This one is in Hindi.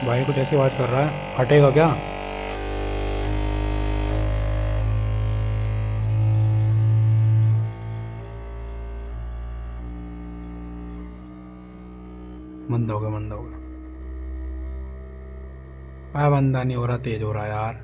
भाई कुछ ऐसी बात कर रहा है, फटेगा क्या? बंद हो गया, बंद हो गया। बंदा नहीं हो रहा, तेज हो रहा है यार।